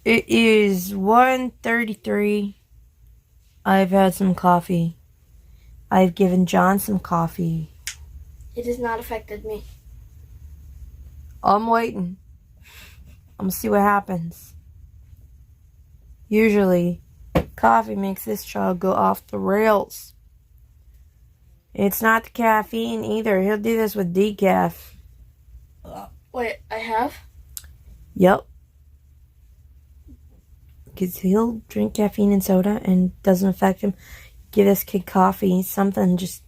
It is 1:33. I've had some coffee. I've given John some coffee. It has not affected me. I'm waiting. I'm gonna see what happens. Usually, coffee makes this child go off the rails. It's not the caffeine either. He'll do this with decaf. Wait, I have? Yep. Because he'll drink caffeine and soda and it doesn't affect him. Give this kid coffee, something just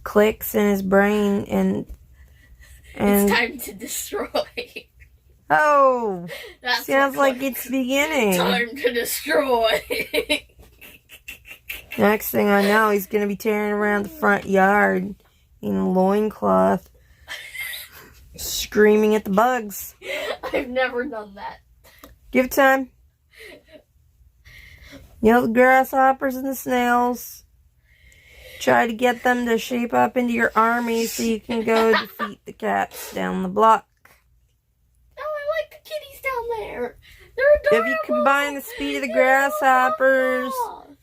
clicks in his brain and it's time to destroy. Oh, That's sounds like it's beginning. Time to destroy. Next thing I know, he's going to be tearing around the front yard in a loincloth, screaming at the bugs. I've never done that. Give it time. You know, the grasshoppers and the snails. Try to get them to shape up into your army so you can go defeat the cats down the block. Oh, I like the kitties down there. They're adorable. If you combine the speed of the grasshoppers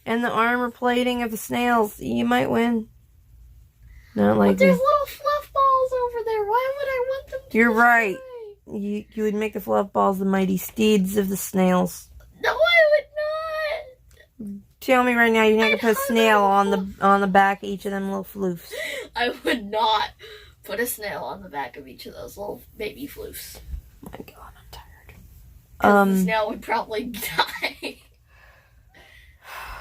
and the armor plating of the snails, you might win. Not like but there's little fluff balls over there. Why would I want them to You're right. You would make the fluff balls the mighty steeds of the snails. No, I would not. Tell me right now you're not gonna put a snail on the back of each of them little floofs. I would not put a snail on the back of each of those little baby floofs. Oh my God, I'm tired. The snail would probably die.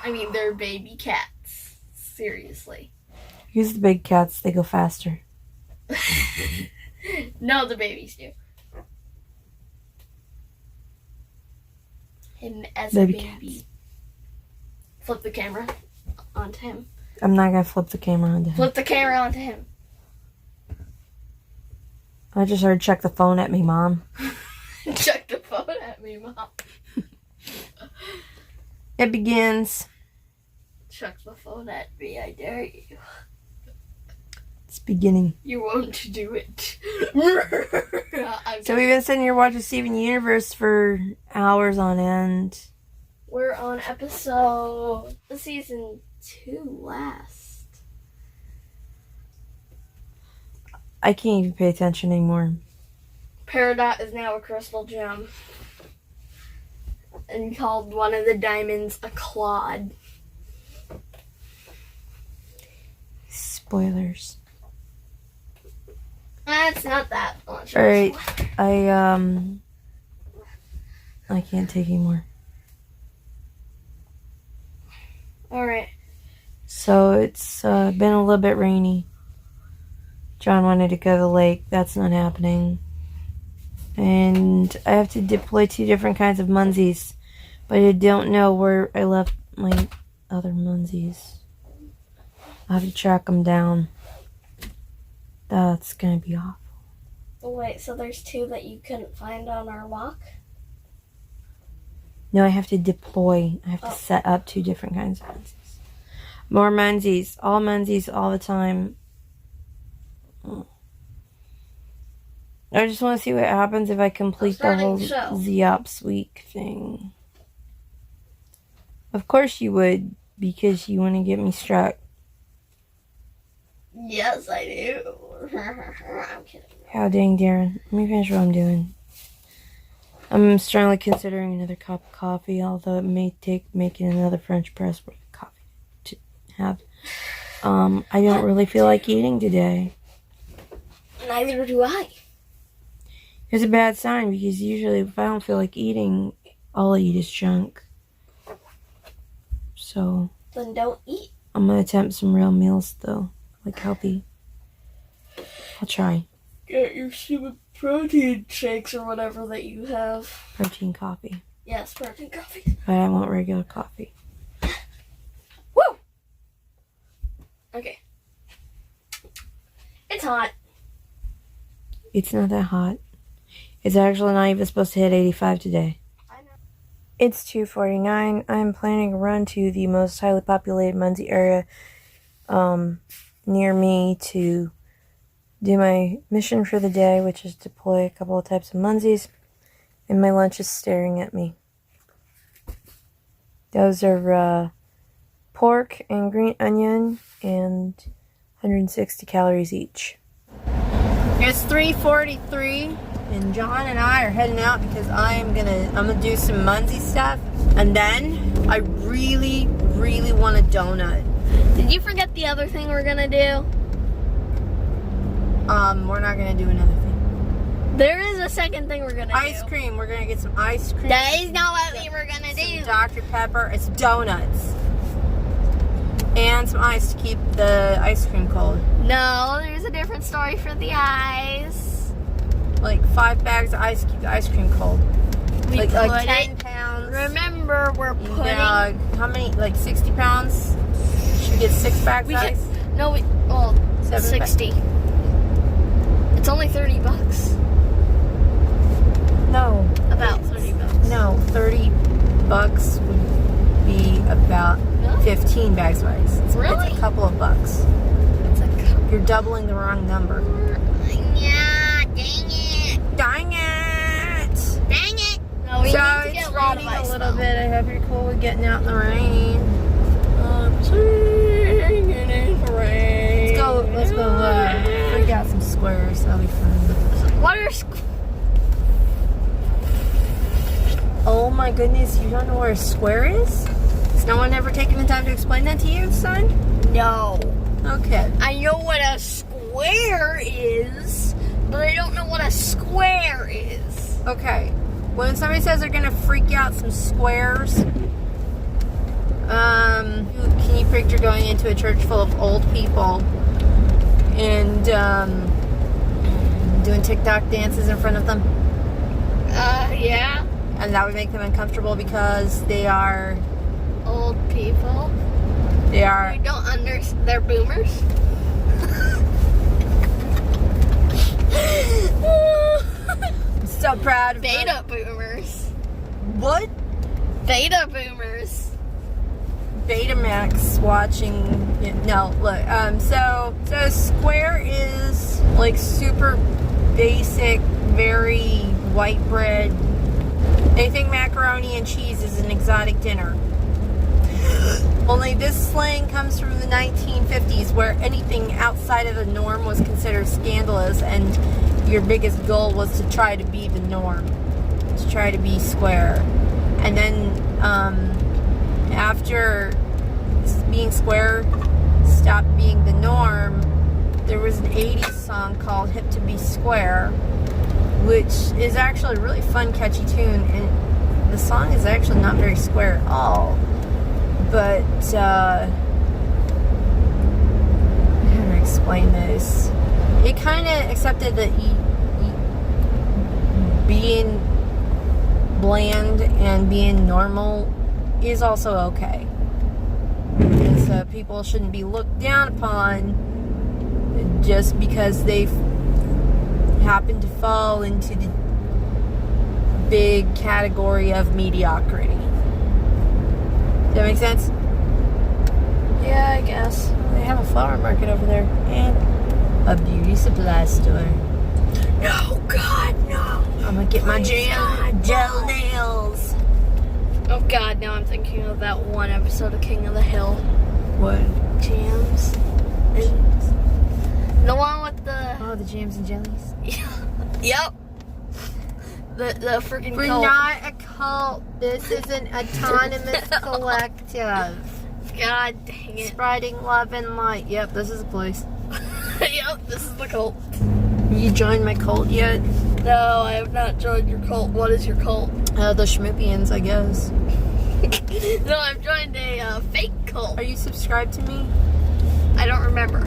I mean, they're baby cats. Seriously. Use the big cats, they go faster. No, the babies do. Him as Baby a baby. cats. Flip the camera onto him. I'm not gonna flip the camera onto him. Flip the camera onto him. I just heard check the phone at me, Mom. Check the phone at me, Mom. It begins. Check the phone at me, I dare you. It's beginning. You won't do it. So we've been sitting here watching Steven Universe for hours on end. We're on episode season 2 last. I can't even pay attention anymore. Peridot is now a crystal gem. And called one of the diamonds a Claude. Spoilers. It's not that much. Alright, I can't take anymore. Alright. So it's been a little bit rainy. John wanted to go to the lake. That's not happening. And I have to deploy 2 different kinds of munsies. But I don't know where I left my other munsies. I have to track them down. That's going to be awful. Wait, so there's 2 that you couldn't find on our walk? No, I have to deploy. I have to set up 2 different kinds of munsies. More munsies. All munsies all the time. I just want to see what happens if I complete the whole Zeops week thing. Of course you would, because you want to get me struck. Yes, I do. I'm kidding. How dang, Darren. Let me finish what I'm doing. I'm strongly considering another cup of coffee, although it may take making another French press worth of coffee to have. I don't really feel like eating today. Neither do I. It's a bad sign, because usually if I don't feel like eating, all I eat is junk. So then don't eat. I'm going to attempt some real meals, though. Like healthy. I'll try. Get your stupid protein shakes or whatever that you have. Protein coffee. Yes, protein coffee. But I want regular coffee. Woo! Okay. It's hot. It's not that hot. It's actually not even supposed to hit 85 today. I know. It's 2:49. I'm planning a run to the most highly populated Muncie area near me to do my mission for the day, which is deploy a couple of types of Munsies. And my lunch is staring at me. Those are pork and green onion and 160 calories each. It's 3:43 and John and I are heading out because I'm gonna do some Munzie stuff, and then I really want a donut. Did you forget the other thing we're gonna do? We're not gonna do another thing. There is a second thing we're gonna do. Ice cream. We're gonna get some ice cream. That is not what we were gonna do. Some Dr. Pepper. It's donuts. And some ice to keep the ice cream cold. No, there's a different story for the ice. Like 5 bags of ice to keep the ice cream cold. We like put 10 it. pounds. Remember, we're putting. How many? Like 60 pounds? Should we get 6 bags of ice? Well, 60. It's only $30. No. About $30. No, $30 would be about 15 bags of ice. Really? It's a couple of bucks. You're doubling the wrong number. Yeah, dang it. Dang it! Dang it! No, we need to get a lot of ice. A little bit. I hope you're cool with getting out in the rain. I'm singing in the rain. Let's go freak out some squares. That'll be fun. What are Oh my goodness, you don't know where a square is? Has no one ever taken the time to explain that to you, son? No. Okay. I know what a square is, but I don't know what a square is. Okay. When somebody says they're gonna freak out some squares, can you picture going into a church full of old people and doing TikTok dances in front of them? Yeah. And that would make them uncomfortable because they are Old people. They are. You don't understand. They're boomers. I'm so proud of Beta boomers. What? Beta boomers. Betamax watching. No, look. So square is like super basic, very white bread. They think macaroni and cheese is an exotic dinner. Only this slang comes from the 1950s, where anything outside of the norm was considered scandalous, and your biggest goal was to try to be the norm, to try to be square. And then after being square stopped being the norm, there was an 80s song called Hip to Be Square, which is actually a really fun, catchy tune, and the song is actually not very square at all. But, how do I explain this? It kind of accepted that being bland and being normal is also okay. And so people shouldn't be looked down upon just because they happen to fall into the big category of mediocrity. Does that make sense? Yeah, I guess. They have a flower market over there and a beauty supply store. No, God, no. I'm gonna get my gel nails. Oh, God, now I'm thinking of that one episode of King of the Hill. What? Jams. And the one with the... Oh, the jams and jellies. Yep. The freaking We're cult. not a cult. This is an autonomous collective. God dang it. Spreading love and light. Yep, this is a place. Yep, this is the cult. You joined my cult yet? No, I have not joined your cult. What is your cult? The Schmoopians, I guess. No, I've joined a fake cult. Are you subscribed to me? I don't remember.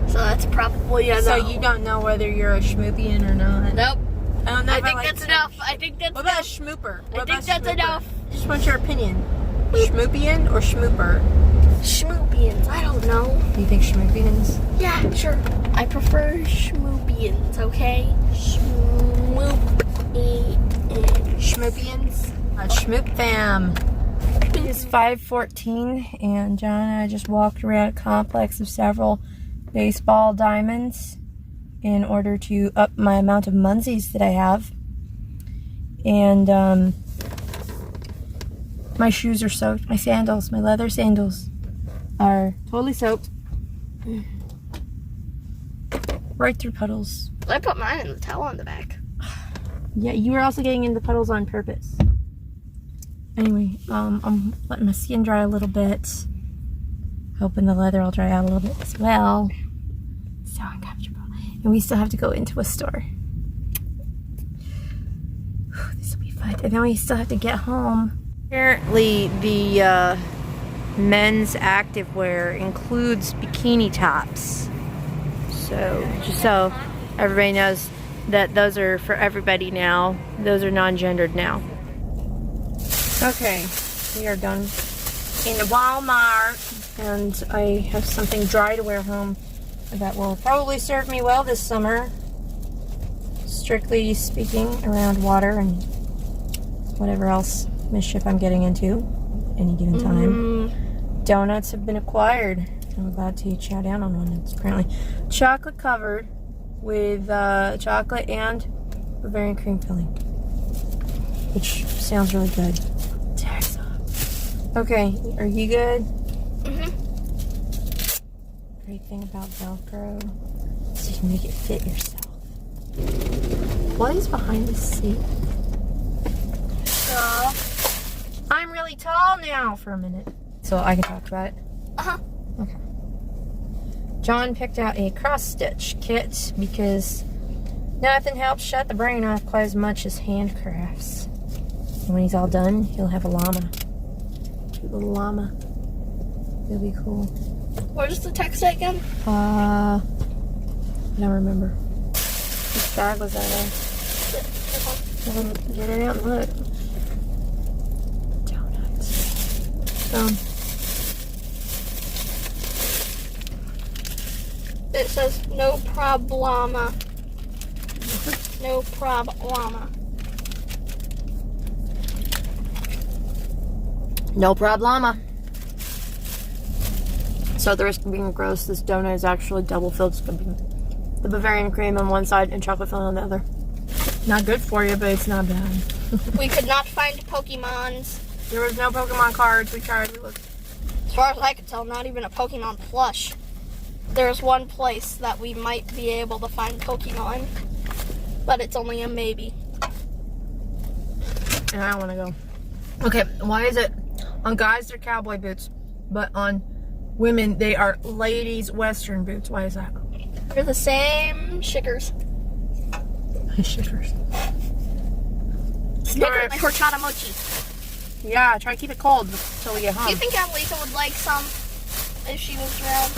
So that's probably a no. So you don't know whether you're a Schmoopian or not? Nope. I don't know. I think that's enough. I think that's What about a schmooper? I think that's enough. I just want your opinion. Schmoopian or schmooper? Schmoopians. I don't know. Do you think schmoopians? Yeah, sure. I prefer schmoopians, okay? Schmoopians? A schmoop fam. It's 5:14 and John and I just walked around a complex of several baseball diamonds in order to up my amount of Munzies that I have. And my shoes are soaked. My sandals, my leather sandals are totally soaked. Right through puddles. I put mine in the towel on the back. Yeah, you were also getting into puddles on purpose. Anyway, I'm letting my skin dry a little bit. Hoping the leather will dry out a little bit as well. So uncomfortable. And we still have to go into a store. This will be fun. And then we still have to get home. Apparently, the men's activewear includes bikini tops. So, just so everybody knows that those are for everybody now. Those are non-gendered now. Okay, we are done in Walmart, and I have something dry to wear home that will probably serve me well this summer. Strictly speaking, around water and whatever else mischief I'm getting into any given time. Donuts have been acquired. I'm about to chow down on one. It's apparently chocolate covered with chocolate and Bavarian cream filling, which sounds really good. Okay, are you good? Great thing about Velcro is you can make it fit yourself. What is behind the seat? I'm really tall now for a minute. So I can talk about it? Okay. John picked out a cross-stitch kit because nothing helps shut the brain off quite as much as handcrafts. And when he's all done, he'll have a llama. Cute little llama. It'll be cool. Where's the text again? I don't remember. Which bag was that in? Get it out and look. Donuts. It says no problema. No problema. No problema. So at the risk of being gross, this donut is actually double filled. It's gonna be the Bavarian cream on one side and chocolate filling on the other. Not good for you, but it's not bad. We could not find Pokemons. There was no Pokemon cards. We tried. We looked. As far as I could tell, not even a Pokemon plush. There's one place that we might be able to find Pokemon, but it's only a maybe. And I don't want to go. Okay, why is it on guys they're cowboy boots, but on women they are ladies' western boots? Why is that? They're the same shickers. Shickers. Snickers, my horchata mochi. Yeah, try to keep it cold until we get home. Do you think Annalisa would like some if she was around?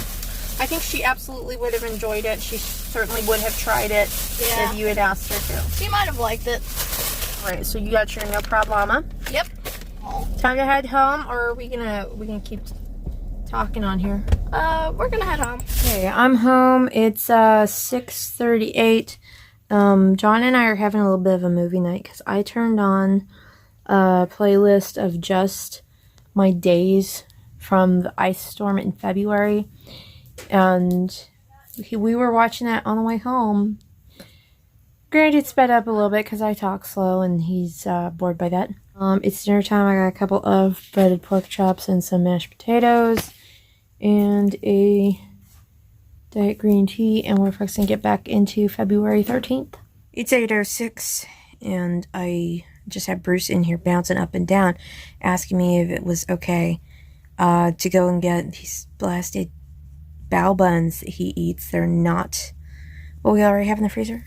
I think she absolutely would have enjoyed it. She certainly would have tried it Yeah. if you had asked her to. She might have liked it. Alright, so you got your no problema. Yep. Oh. Time to head home, or are we gonna keep talking on here? We're gonna head home. Okay, I'm home. It's 6:38. John and I are having a little bit of a movie night because I turned on a playlist of just my days from the ice storm in February, and we were watching that on the way home. Granted, sped up a little bit because I talk slow and he's bored by that. It's dinner time. I got a couple of breaded pork chops and some mashed potatoes and a diet green tea, and we're fixing to get back into February 13th. It's 8:06, and I just have Bruce in here bouncing up and down, asking me if it was okay to go and get these blasted bao buns that he eats. They're not what we already have in the freezer.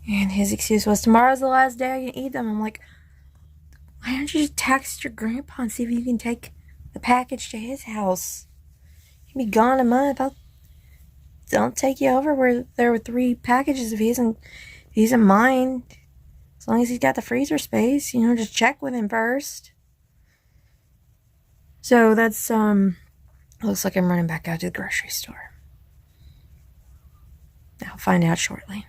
And his excuse was, tomorrow's the last day I can eat them. I'm like, why don't you just text your grandpa and see if you can take the package to his house? He'll be gone a month. Don't take you over where there were 3 packages if he doesn't mind. As long as he's got the freezer space, just check with him first. So that's, looks like I'm running back out to the grocery store. I'll find out shortly.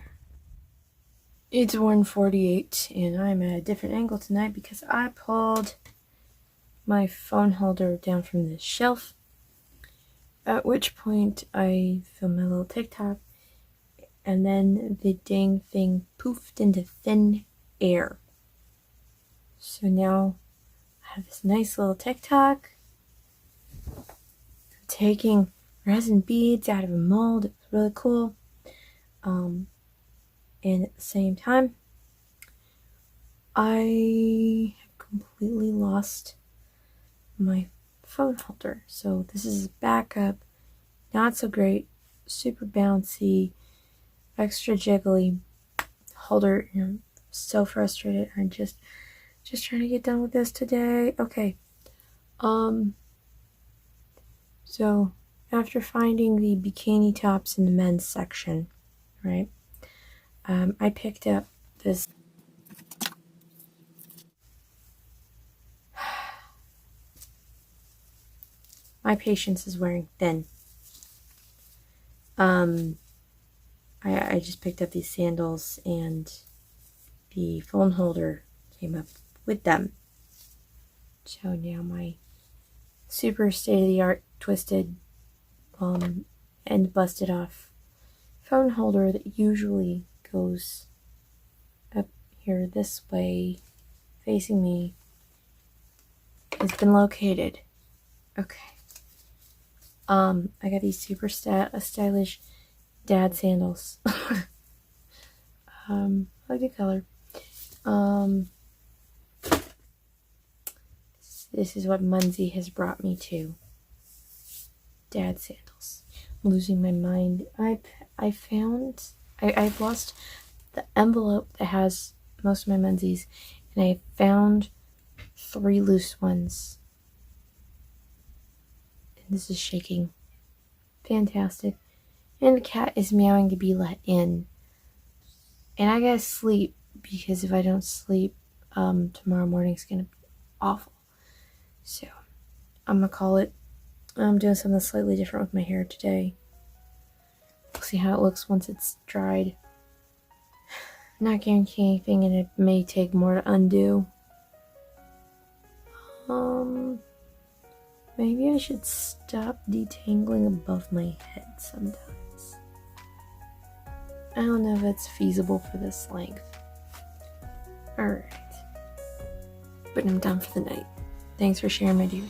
It's 1:48, and I'm at a different angle tonight because I pulled my phone holder down from the shelf. At which point I filmed my little TikTok, and then the dang thing poofed into thin air. So now I have this nice little TikTok. I'm taking resin beads out of a mold. It was really cool. And at the same time, I have completely lost my phone holder. So this is a backup, not so great, super bouncy, extra jiggly holder. I'm so frustrated. I'm just trying to get done with this today. Okay. So after finding the bikini tops in the men's section, right? I picked up this. My patience is wearing thin. I just picked up these sandals and the phone holder came up with them. So now my super state-of-the-art twisted and busted off phone holder that usually goes up here this way facing me has been located. Okay. I got these super stylish dad sandals. I like the color. This is what Munsey has brought me to. Dad sandals. I'm losing my mind. I've lost the envelope that has most of my Munsies, and I found 3 loose ones. And this is shaking. Fantastic. And the cat is meowing to be let in. And I gotta sleep, because if I don't sleep, tomorrow morning's gonna be awful. So, I'm gonna call it. I'm doing something slightly different with my hair today. We'll see how it looks once it's dried. Not guaranteeing anything, and it may take more to undo. Maybe I should stop detangling above my head sometimes. I don't know if it's feasible for this length. Alright. But I'm done for the night. Thanks for sharing, my dear.